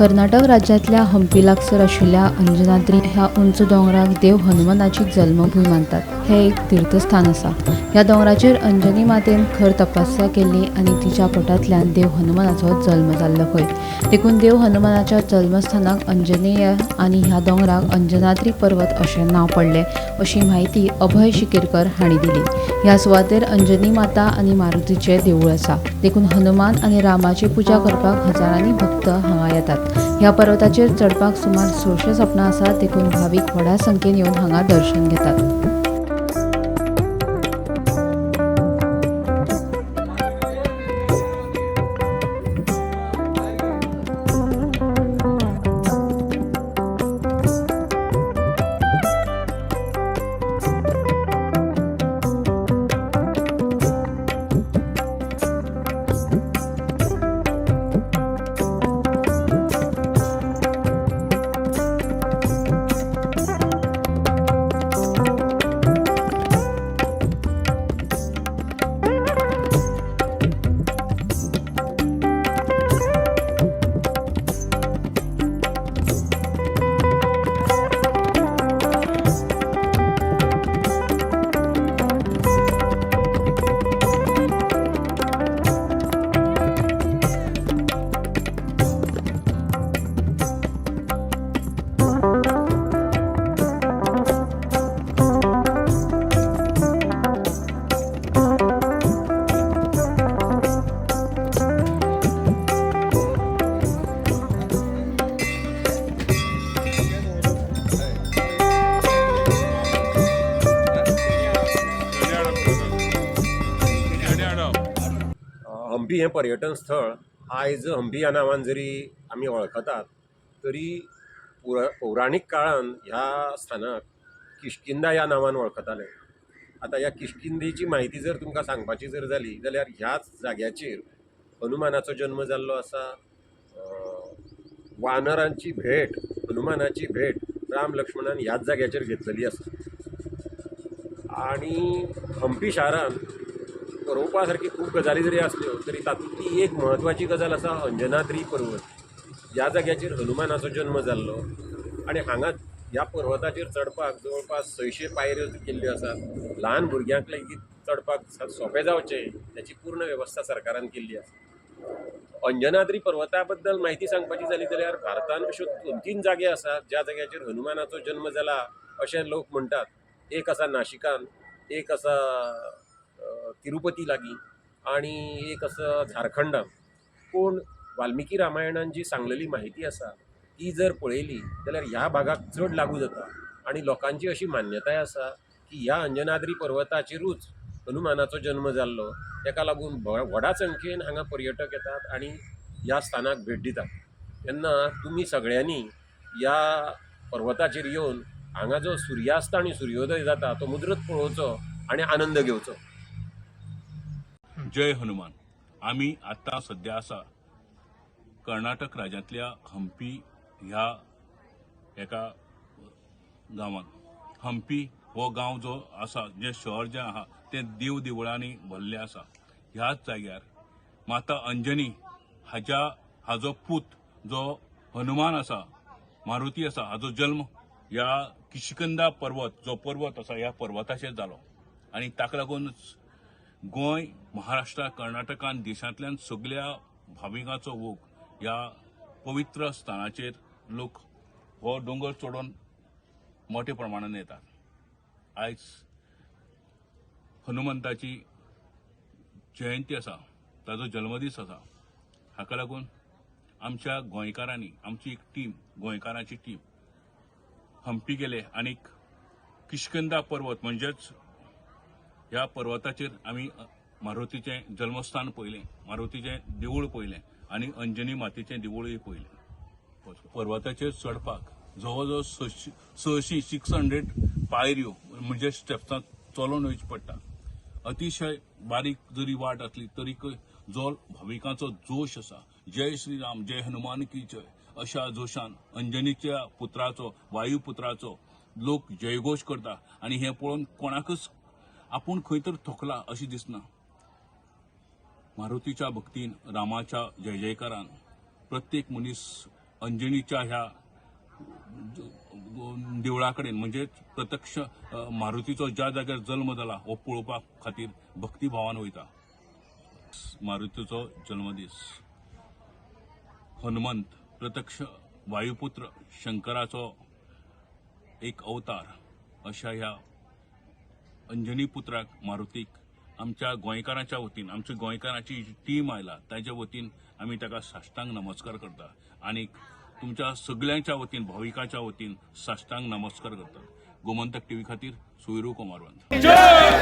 कर्नाटक राज्यातल्या हंपी लागसर आशिल्ल्या अंजनाद्री ह्या उंच डोंगराक देव हनुमानाची जल्मभूंय मानतात। हे एक तीर्थस्थान आसा। ह्या डोंगराचेर अंजनी मातेन खर तपस्या केल्ली आनी तिच्या पोटांतल्यान देव हनुमानाचो जल्म जाल्लो खंय। देखून देव हनुमानाच्या जल्मस्थानाक अंजनेय आनी ह्या डोंगराक अंजनाद्री पर्वत अशें नांव पडलें अशी माहिती अभय शिकेरकर हांणी दिली। ह्या सुवातेर अंजनी माता आनी मारुतीचें देवूळ आसा। देखून हनुमान आनी रामाची पुजा करपाक हजारांनी भक्त हांगा येतात। ह्या पर्वताचेर चडपाक सुमार 600 सपनां आसात। देखून भाविक व्हडा संख्येन येवन हांगा दर्शन घेतात। हंपी हे पर्यटन स्थळ आयज हंपी ह्या नांवान जरी आमी वळखतात तरी पौराणीक काळान ह्या स्थानाक किष्किंधा ह्या नांवान वळखताले। आता ह्या किष्किंधेची म्हायती जर तुमकां सांगपाची जर जाली जाल्यार ह्याच जाग्याचेर हनुमानाचो जल्म जाल्लो आसा। वानरांची भेट हनुमानाची भेट राम लक्ष्मणान ह्याच जाग्याचेर घेतलेली आसा। आणि हंपी शारान पळोवपा सारकी खूब गजाली जरी आसल्यो तरी तातूंतली एक म्हत्वाची गजाल आसा अंजनाद्री पर्वत। ह्या जाग्याचेर हनुमानाचो जल्म जाल्लो आनी हांगा ह्या पर्वताचेर चडपाक जवळपास 600 पायऱ्यो केल्ल्यो आसात। ल्हान भुरग्यांक लेगीत चडपाक सोंपें जावचें हाची पूर्ण वेवस्था सरकारान केल्ली आसा। अंजनाद्री पर्वता बद्दल म्हायती सांगपाची जाली जाल्यार भारतांत अश्यो 2-3 जागे आसात ज्या जाग्याचेर हनुमानाचो जल्म जाला अशें लोक म्हणटात। एक आसा नाशिकान, एक आसा तिरुपती लागीं आनी एक आसा झारखंडान। पूण वाल्मिकी रामायणान जी सांगलेली म्हायती आसा ती जर पळयली जाल्यार ह्या भागाक चड लागू जाता आनी लोकांची अशी मान्यताय आसा की ह्या अंजनाद्री पर्वताचेरूच हनुमानाचो जल्म जाल्लो। ताका लागून व्हडा संख्येन हांगा पर्यटक येतात आनी ह्या स्थानाक भेट दितात। तेन्ना तुमी सगळ्यांनी ह्या पर्वताचेर येवन हांगा जो सुर्यास्त आनी सुर्योदय जाता तो मुजरत पळोवचो आनी आनंद घेवचो। जय हनुमान। आम्ही आता सध्या आसा कर्नाटक राज्यांतल्या हंपी ह्या एका गांवांत। हंपी हो गांव जो आसा जे शहर जे आहा ते देव देवळांनी भरले आसा। ह्याच जाग्यार माता अंजनी हाजो पूत जो हनुमान आसा मारुती आसा हाजो जल्म ह्या किष्किंधा पर्वत जो पर्वत आसा ह्या पर्वताचेर जालो। आनी ताका लागूनच गोंय महाराष्ट्र कर्नाटकान देशांतल्यान सगळ्या भाविकांचो ओघ ह्या पवित्र स्थानाचेर लोक हो दोंगर चडोवन मोठ्या प्रमाणान येतात। आयज हनुमंताची जयंती आसा, ताजो जल्मदीस आसा। हाका लागून आमच्या गोंयकारांनी आमची एक टीम गोंयकारांची टीम हंपी गेले आनीक किष्किंधा पर्वत म्हणजेच ह्या पर्वताचेर आमी मारुतीचें जल्मस्थान पळयलें, मारुतीचें देवूळ पळयलें आनी अंजनी मातेचें देवूळय पळयलें। पर्वताचेर चडपाक जवळ जवळ 600 पायऱ्यो म्हणजे स्टेप्सां चलोन वयचें पडटा। अतिशय बारीक जरी वाट आसली तरीकय जो भाविकांचो जोश आसा, जय श्रीराम जय हनुमान की जय अशा जोशान अंजनीच्या पुत्राचो वायुपुत्राचो लोक जयघोष करता आनी हें पळोवन कोणाकच आपूण खंय तर थकला अशी दिसना। मारुतीच्या भक्तीन रामाच्या जय जयकारान प्रत्येक मनीस अंजनीच्या ह्या देवळा कडेन म्हणजेच प्रत्यक्ष मारुतीचो ज्या जाग्यार जल्म जाला हो पळोवपा खातीर भक्तिभावान वयता. मारुतीचो जल्मदीस, हनुमंत प्रत्यक्ष वायुपुत्र शंकराचो एक अवतार अशा ह्या अंजनी पुत्राक मारुतीक आमच्या गोंयकारांच्या वतीन, आमच्या गोंयकारांची जी टीम आयला ताच्या वतीन आमी ताका साश्टांग नमस्कार करता आनी तुमच्या सगळ्यांच्या वतीन, भाविकांच्या वतीन साश्टांग नमस्कार करतात. गोमंतक टीव्ही खातीर सुविरू कुमारवंत. जय!